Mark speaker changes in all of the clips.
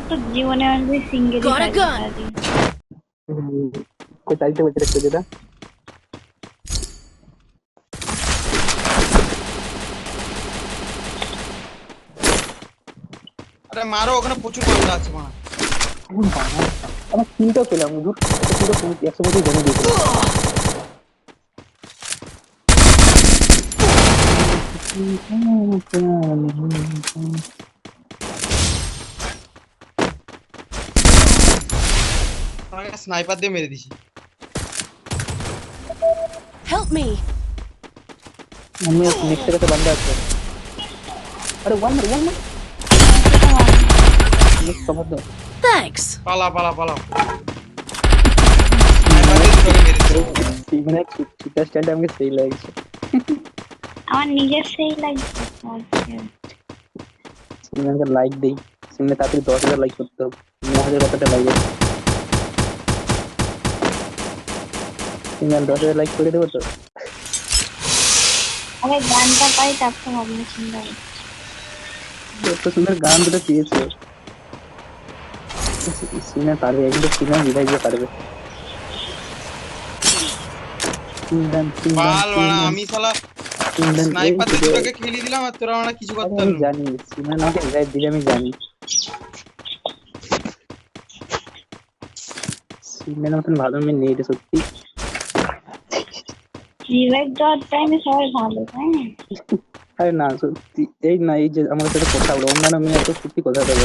Speaker 1: তো জীবনে আসবে সিঙ্গেলই
Speaker 2: Got a
Speaker 1: থাকবে
Speaker 2: gun.
Speaker 1: সারাদিন।
Speaker 3: कोई चालते बजे रखते जेटा
Speaker 4: আরে মারো, ওখানে প্রচুর বান্দা আছে মা।
Speaker 3: আমার কিলটাও পেলাম দূর পুরো 125 জমি দিয়েছিল
Speaker 4: আমাকে স্নাইপার দিয়ে মেরে দিছি।
Speaker 2: Help me.
Speaker 3: আমি নেক্সট কাছে বান্দা আছে আরে ওয়ান মার নেক্সট কভার দাও
Speaker 2: Thanks.
Speaker 4: পালা পালা পালা, স্নাইপার দিয়ে দুটোকে মেরে দিছি।
Speaker 3: মানে চিটা স্টাইলটা আমাকে সেই লাগছে
Speaker 1: আমার নিজের সেই লাগছে।
Speaker 3: সিনেমাকে লাইক দেই সিনেমা তাড়াতাড়ি 10,000 লাইক করতে হবে 9,000 কতটা লাইক আছে সিনেমা 10,000 লাইক করে দেবো তো
Speaker 1: আরে গানটা পাই তারপর ভাবনা চিন্তা করছি।
Speaker 3: এত সুন্দর গান দুটো পেয়েছে সিনেমা পারবে একদম সিনেমা রিভাইভ পারবে
Speaker 4: বাল বাড়া, আমি শালা স্নাইপার দিয়ে দুটোকে খেলি দিলাম আর তোরা মানে কিছু করতে
Speaker 3: আমি
Speaker 4: পারলি না।
Speaker 3: জানি সিনেমা আমাকে রিভাইভ দিলে আমি জানি সিনেমা মতন ভালো মেয়ে নেই রে সত্যি
Speaker 1: রিভাইভ দেওয়ার টাইমে সবাই ভালো তাই না?
Speaker 3: আরে না সত্যি এই না এই যে আমার সাথে কথা বলো অন্যান্য মেয়ে এত সত্যি কথা বলে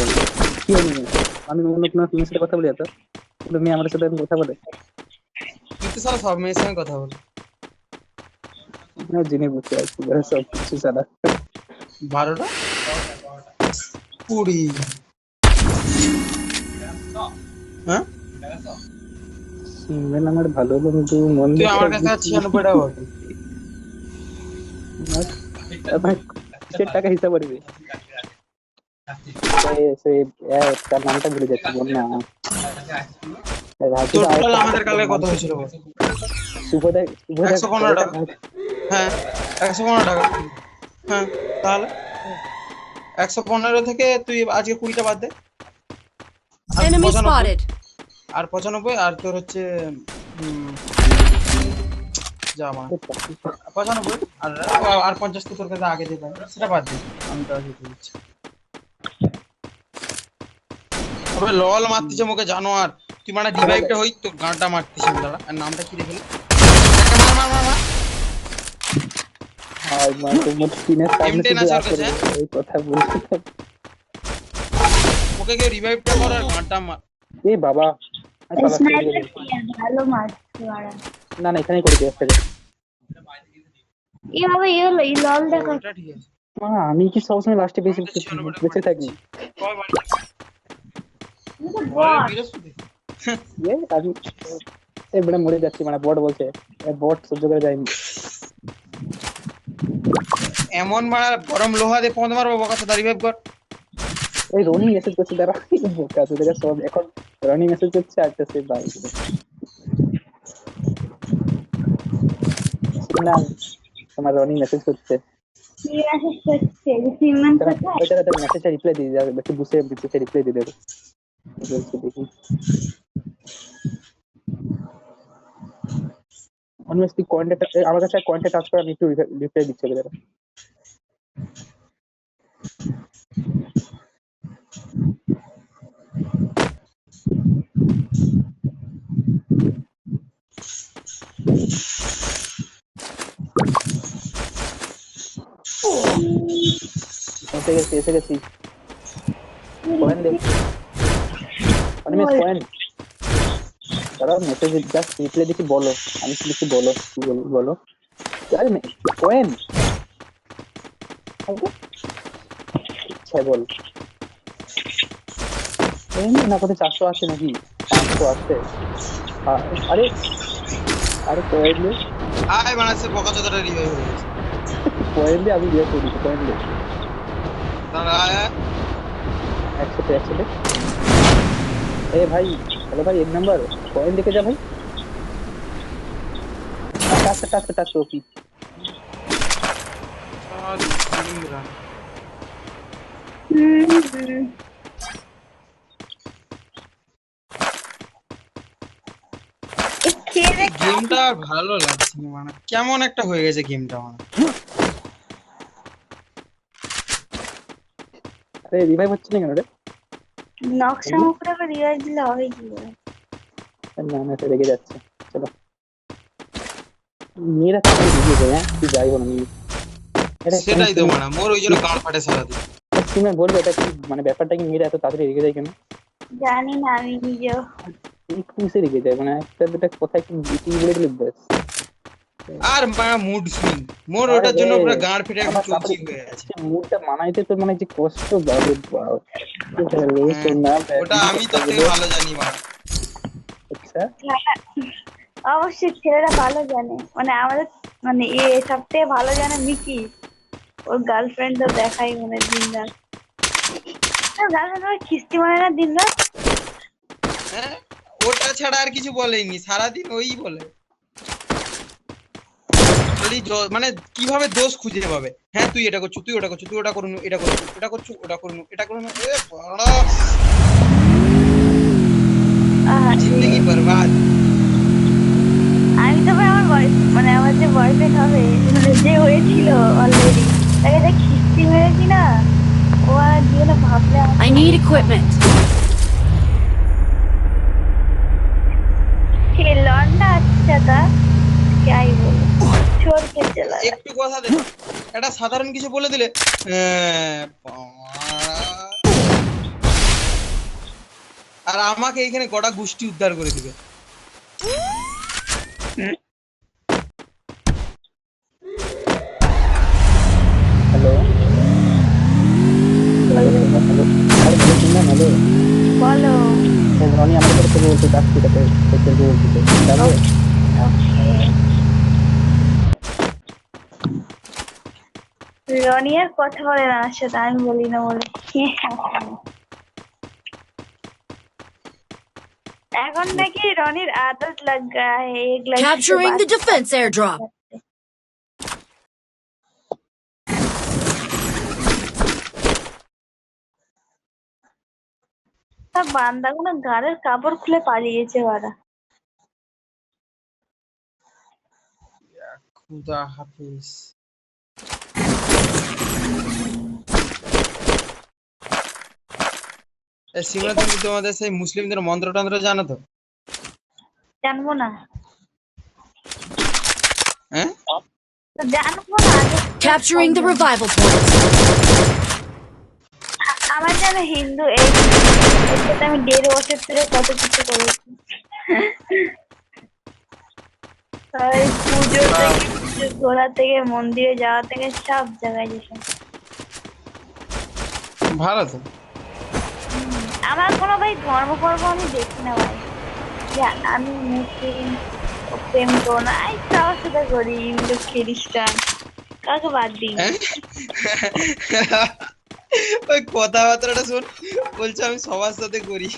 Speaker 3: কি আমি আমি অন্য কোনো মেয়ের সাথে কথা বলি এত কিন্তু মেয়ে আমার সাথে কথা বলে
Speaker 4: তুই তো শালা সব মেয়ের সঙ্গে কথা বল।
Speaker 3: জেনে বুঝতে পারছি সব কিছু সারা
Speaker 4: 12টা 20। হ্যাঁ
Speaker 3: সিনেমা আমার ভালো বন্ধু মন
Speaker 4: তুই আমার কাছে 96 টাকা বল।
Speaker 3: আমার কিসের টাকা হিসাব করবে তার নামটা ভুলে যাচ্ছি বল না
Speaker 4: টোটাল আমাদের কালকে কত হয়েছিল বল?
Speaker 3: শুভদা
Speaker 4: 115 টাকা। হ্যাঁ 115 টাকা। হ্যাঁ তাহলে 115 থেকে তুই আজকে 20টা বাদ দে। আর
Speaker 2: Enemy
Speaker 4: 95
Speaker 2: spotted.
Speaker 4: আর 95 আর তোর হচ্ছে জামা 95 আর 50 তো তোর কাছে আগে দিয়ে দেয়, সেটা বাদ দে, আমি তো আগে দিয়ে দিচ্ছি। তবে লল মারতিছে মুখে জানোয়ার, তুই মানে রিভাইভটা হই তো গাঁটা মারতিস দাঁড়া। আর নামটা কি রেখে মার মার মার মার
Speaker 3: আর তোমার স্ক্রিনের সামনে
Speaker 4: M10
Speaker 3: শুধু
Speaker 4: আছে ওর
Speaker 3: আসে
Speaker 4: কাছে?
Speaker 3: এই কথা বলতে
Speaker 4: ওকে কেউ রিভাইভটা কর আর গাঁটা মার।
Speaker 3: এ বাবা আমি পালাচ্ছি
Speaker 1: স্নাইপার
Speaker 3: এদিকে।
Speaker 1: ভালো মারছে ওরা।
Speaker 3: না না এখানেই করে দিই একটা
Speaker 1: এ বাবা এ হলো এই লল দেখা।
Speaker 4: ওটা ঠিক আছে।
Speaker 3: আমি কি সবসময় লাস্টে বেশি
Speaker 4: আমি তো 96 টাকা
Speaker 3: বেঁচে থাকি
Speaker 4: কয় বাড়ি
Speaker 1: বট
Speaker 4: বৃহস্পতি।
Speaker 3: আমি এবারে মরে যাচ্ছি মানে বট বলছে বট সহ্য করে যায়নি
Speaker 4: এমন মারা গরম লোহা দিয়ে পৌঁছ মারবো বকা তো রিভাইভ কর।
Speaker 3: ওই রনি মেসেজ করছে দাঁড়া বোকা তোদের সব এখন রনি মেসেজ করছে একটা সে বাই না তোমার রনি মেসেজ করছে
Speaker 1: কি মেসেজ করছে যে সিমান কোথায়?
Speaker 3: তারা মেসেজে রিপ্লাই দিয়ে যাবে একটু বুঝে মেসেজে রিপ্লাই দিয়ে দেবে বলছি দেখি অনেস্টলি কয়েনটা আমার কাছে কয়েনটা টাচ করে আমি একটু রিপ্লাই দিচ্ছি ওদের এসে গেছি কয়েন দে আমি কয়েন তারা মেসেজ জাস্ট রিপ্লাই দিচ্ছি বলো আমি কি লিখছি বলো কি বলো আরে কয়েন আচ্ছা বল না কত 400 আছে নাকি 500 আছে আরে আরে কয়েন দে
Speaker 4: আয় বানাচ্ছে বকা চোদাটা রিভাইভ হয়ে গেছে।
Speaker 3: কয়েন দে আমি দিয়ে করি কয়েন দে
Speaker 4: দাঁড়া আয় আয়।
Speaker 3: 100 দে এ ভাই হ্যালো ভাই 1 নাম্বার কয়েন দেখে যা ভাই টাচ কি
Speaker 1: খেয়ে দে,
Speaker 4: গেমটা আর ভালো লাগছে না, মানে কেমন একটা হয়ে গেছে গেমটা মানে।
Speaker 3: আরে রিভাইভ হচ্ছে না কেন রে?
Speaker 1: নকশা মুখটা করে রিভাইভ দিলে হবে কি করে?
Speaker 3: না না, সে রেগে যাচ্ছে। চলো, মেয়েরা তাকে রেগে যায়, হ্যাঁ তুই যাই বল মেয়ে। এটা
Speaker 4: সেটাই তো মানে মোর ওই জন্য গান ফাটে সারাদিন।
Speaker 3: সিমে বলবে এটা কি, মানে ব্যাপারটা কি, মেয়েরা এত তাড়াতাড়ি রেগে যায় কেন?
Speaker 1: জানি না আমি নিজেও।
Speaker 3: একটু সে রেগে যায়, মানে একটা দুটা কথা একটু বেশি বলে দিলে ব্যাস।
Speaker 4: আর মানে মুড সুইং, মোর
Speaker 3: আরে
Speaker 4: ওটার
Speaker 3: রে,
Speaker 4: জন্য পুরো গান ফেটে একদম
Speaker 3: আমার
Speaker 4: চলছি
Speaker 3: তারপরে
Speaker 4: হয়ে আছে।
Speaker 3: মুডটা মানাইতে তোর মানে যে কষ্ট, বাবরে বাপ। হ্যালো
Speaker 4: হ্যাঁ,
Speaker 3: সোনা
Speaker 4: ওটা
Speaker 3: ব্যান্ডি
Speaker 4: আমি
Speaker 3: কথা
Speaker 4: তোর থেকে
Speaker 3: বলে।
Speaker 4: ভালো জানি মানে।
Speaker 3: আচ্ছা,
Speaker 1: অবশ্যই ছেলেরা ভালো জানে, মানে আমাদের মানে সব থেকে ভালো জানে মিকি। ওর গার্লফ্রেন্ড তো দেখাই মানে দিন রাত। গার্লফ্রেন্ড ওর খিস্তি মানে না দিন রাত।
Speaker 4: হ্যাঁ, ওটা ছাড়া আর কিছু বলেনি, সারাদিন ওই বলে। খালি মানে কিভাবে দোষ খুঁজে পাবে, হ্যাঁ তুই এটা করছো, তুই ওটা করছো, তুই ওটা করুন, এটা করছো, এটা করছো, ওটা করুন, এটা করুন, এ বড় জিন্দগি বরবাদ।
Speaker 1: আমি তো ভাই আমার মানে আমার যে বয়ফ্রেন্ড হবে, মানে যে হয়েছিল অলরেডি, তাকে যে খিস্তি মেরেছি না, ও আর জীবনে ভাবলে
Speaker 2: I need equipment.
Speaker 1: लौंडा अच्छा था, क्या ही बोले, छोड़ के चला गया।
Speaker 4: একটু কথা দে, এটা সাধারণ কিছু বলে দিলে বাড়া। আর আমাকে এখানে গোটা গোষ্ঠী উদ্ধার করে দিবে।
Speaker 3: হ্যালো হ্যালো সোনা, হ্যালো। আরে হ্যালো সোনা, হ্যালো।
Speaker 1: बोलो।
Speaker 3: রনি আমাদের সাথে খেলতে বলছে, যাচ্ছি তাকে খেলতে বলছে, যাবো?
Speaker 1: রনিয়ার কথা বলে না আমার সাথে, আমি বলি না বলে। এখন নাকি রনির आदत लग गया है एक लड़की से
Speaker 2: Capturing
Speaker 1: बात
Speaker 2: the defense airdrop.
Speaker 1: करते। সব বান্দাগুলো গাড়ির কাপড় খুলে পালিয়েছে ওরা।
Speaker 4: খুদা হাফিজ। সিমরা, তুমি তোমাদের সেই মুসলিমদের মন্ত্র টন্ত্র জানো তো?
Speaker 1: জানবো না,
Speaker 4: হ্যাঁ,
Speaker 1: তো জানবো না আগে।
Speaker 2: Capturing the revival point.
Speaker 1: আমার জানো হিন্দু এই এর সাথে আমি 1.5 বছর ধরে কত কিছু করেছি। এই পুজো থেকে পুজো ঘোরা থেকে মন্দিরে যাওয়া থেকে সব জায়গায় যেতাম।
Speaker 4: ভালো তো।
Speaker 1: আমার কোনো ভাই ধর্ম করবো আমি দেখি না ভাই, যে আমি মুসলিম ও প্রেম করো না, এই সবার সাথে করি, হিন্দু খ্রিস্টান কাউকে বাদ দিই না।
Speaker 4: হ্যাঁ? ওই কথাবার্তাটা শোন, বলছে আমি সবার সাথে করি।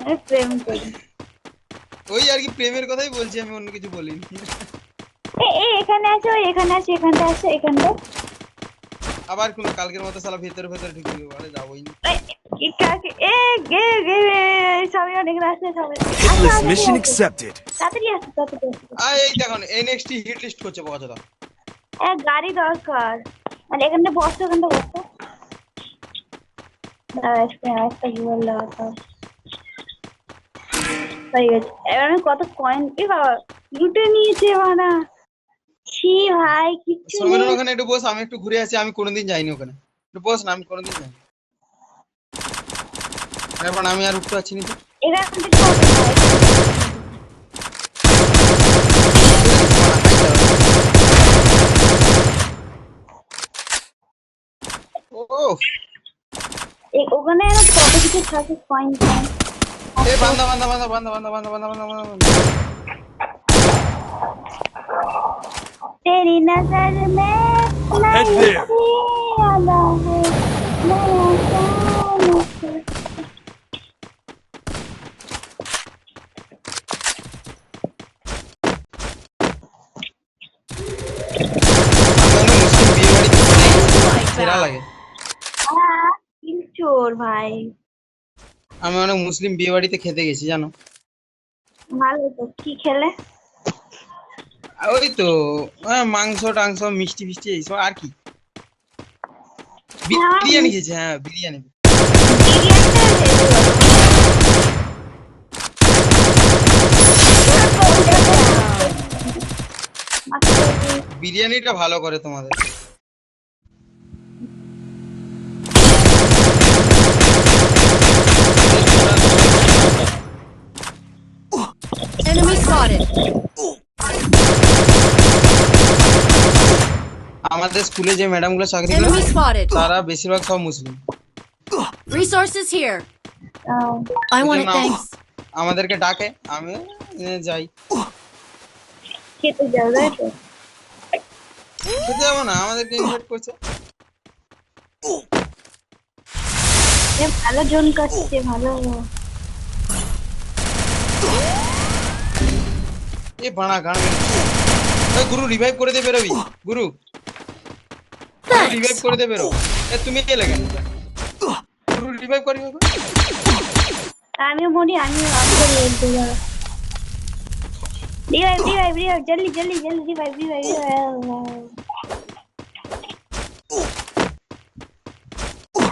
Speaker 1: আমি প্রেম করি।
Speaker 4: ওই আর কি প্রেমের কথাই বলছি, আমি অন্য কিছু বলিনি।
Speaker 1: এখানে আছে, ওই এখানে আছে, এখানটা আছে, এখানটা।
Speaker 4: আবার কোনো কালকের মতো সালা ভেতরে ভেতরে ঢুকে যাবো, আরে যাবোই না।
Speaker 1: সবাই অনেক রাস্তায় সবাই
Speaker 5: Hitless mission accepted.
Speaker 1: তাড়াতাড়ি আসো, তাড়াতাড়ি আসো।
Speaker 4: এই দেখুন NXT হিট লিস্ট করছে বকাচোদা।
Speaker 1: গাড়ি দরকার, মানে এখানটা বসো, এখানটা বসো। একটা জীবন লাগাতে হবে। হয়ে গেছে, এবার আমি কত কয়েন, এ বাবা লুটে নিয়েছে মানা। ছি ভাই কিচ্ছু
Speaker 4: সমীরন
Speaker 1: নেই।
Speaker 4: ওখানে একটু বস, আমি একটু ঘুরে আসি, আমি কোনোদিন যাইনি ওখানে। একটু বস না, আমি কোনোদিন যাইনি। এখন আমি আর উঠতে পারছি না তো।
Speaker 1: এবার এখন থেকে হবে ভাই।
Speaker 4: ওহ,
Speaker 1: ওখানে আর কত কিছু থাকে কয়েন কয়েন।
Speaker 4: এ বান্দা বান্দা বান্দা বান্দা বান্দা বান্দা বান্দা বান্দা বান্দা বান্দা।
Speaker 1: तेरी नजर में
Speaker 5: Head there.
Speaker 1: आला है नया शाम से।
Speaker 4: সেরা লাগে।
Speaker 1: কিল চোর ভাই।
Speaker 4: আমি অনেক মুসলিম বিয়ে বাড়িতে খেতে গেছি জানো।
Speaker 1: ভালো তো, কি খেলে?
Speaker 4: ওই তো মাংস টাংস মিষ্টি ফিষ্টি এইসব আর কি।
Speaker 1: হ্যাঁ,
Speaker 4: বিরিয়ানি খেয়েছে, হ্যাঁ বিরিয়ানি।
Speaker 1: বিরিয়ানিটা হেভি ভালো।
Speaker 4: বিরিয়ানিটা ভালো করে তোমাদের।
Speaker 2: Enemy spotted.
Speaker 4: আমাদের স্কুলে যে ম্যাডাম গুলো চাকরি করে
Speaker 2: Enemy spotted.
Speaker 4: তারা বেশিরভাগ সব মুসলিম।
Speaker 2: Resources here. I want it,
Speaker 4: এজন্য
Speaker 2: thanks.
Speaker 4: আমাদেরকে ডাকে, আমি যাই।
Speaker 1: খেতে যাও তাই তো?
Speaker 4: খেতে যাবো না, আমাদেরকে ইনভাইট করছে।
Speaker 1: ভালো জোন কাটছে, ভালো।
Speaker 4: এ বাড়া গান মেরে গুরু রিভাইভ করে দে, বেরোবি গুরু, রিভাইভ
Speaker 2: Thanks.
Speaker 4: করে দে, বেরো। তুমি কে লেগে গুরু রিভাইভ করি।
Speaker 1: আমিও মরি, আমিও রিভাইভ রিভাইভ রিভাইভ, জলদি জলদি জলদি রিভাইভ রিভাইভ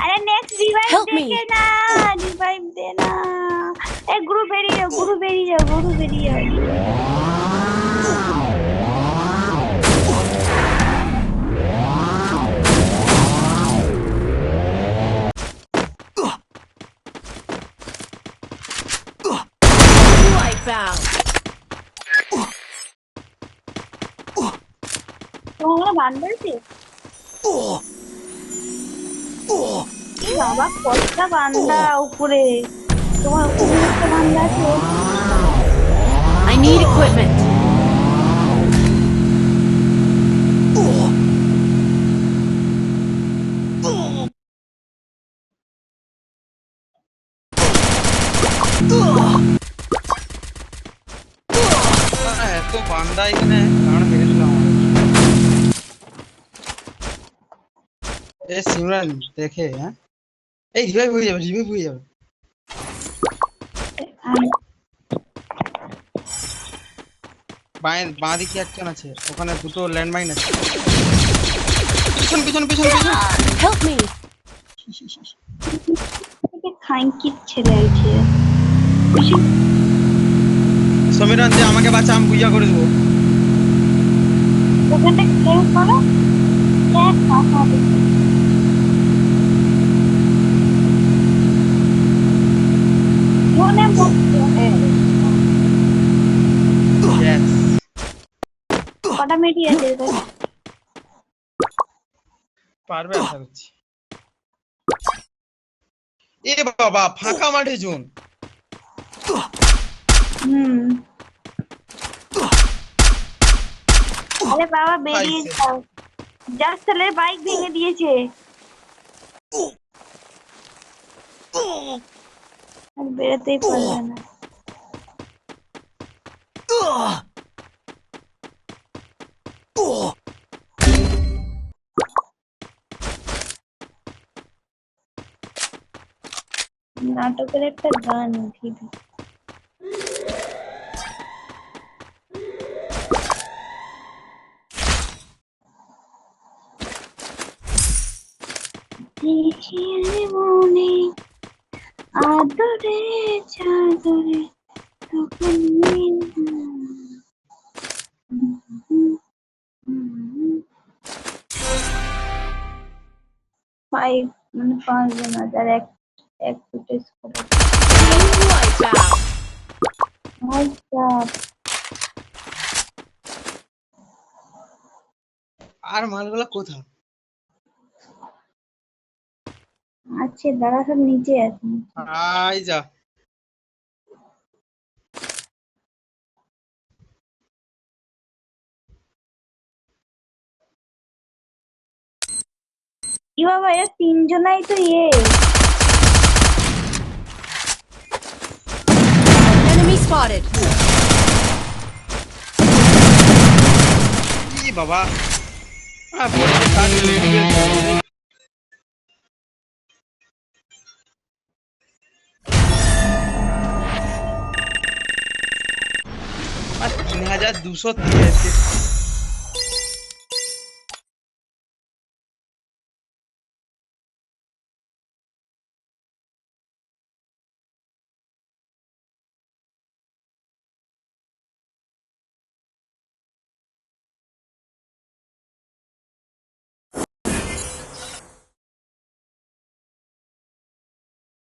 Speaker 1: আরে নেক্সট রিভাইভ
Speaker 2: Help me.
Speaker 1: দেখে না, রিভাইভ দে না। এই গুরু বেরিয়ে যাও, গুরু বেরিয়ে যাও, গুরু বেরিয়ে যাও।
Speaker 2: Wipeout.
Speaker 1: তোমরা বান্ডালছি? বাবা কতটা বান্দা উপরে, তোমার উপরে একটা বান্দা আছে।
Speaker 2: I need equipment.
Speaker 4: এত বান্দা এখানে গান মেরে দিলাম। এ সিমরান দেখে, হ্যাঁ এই রিভাইভ হয়ে যাবে, রিভাইভ হয়ে যাবে। বাঁ দিকে একজন আছে, ওখানে দুটো ল্যান্ডমাইন আছে। পিছন পিছন পিছন পিছন।
Speaker 2: Help me.
Speaker 1: খাইকির ছেলে আছে।
Speaker 4: সমীরন যে আমাকে বাঁচা, আমি বুঝা করে দেবো।
Speaker 1: ওখানটা ক্লেম করো, এক মাথা দেখি। মনে মতো
Speaker 4: Yes.
Speaker 1: কটা মেডি আছে তো?
Speaker 4: পারবে আশা করছি। এ বাবা ফাঁকা মাঠে জোন।
Speaker 1: আরে বাবা বেরিয়ে যাও, জাস্ট ছেলের বাইক ভেঙে দিয়েছে। আর বেরোতেই পারবে না। নাটকের একটা গান উঠিয়ে দিই। মনে আদরে চাদরে তোকে নিয়ে ফাইভ মানে 5 জন আছে আর এক ফুটে স্কোর।
Speaker 2: Wipeout.
Speaker 4: আর মালগুলা কোথায়?
Speaker 1: আছে দাঁড়া, সব নিচে আছে।
Speaker 4: আই যা।
Speaker 1: কি বাবা, এরা 3 জনাই তো
Speaker 2: Enemy spotted.
Speaker 4: কি বাবা, বলতে কাজ নেই। 3283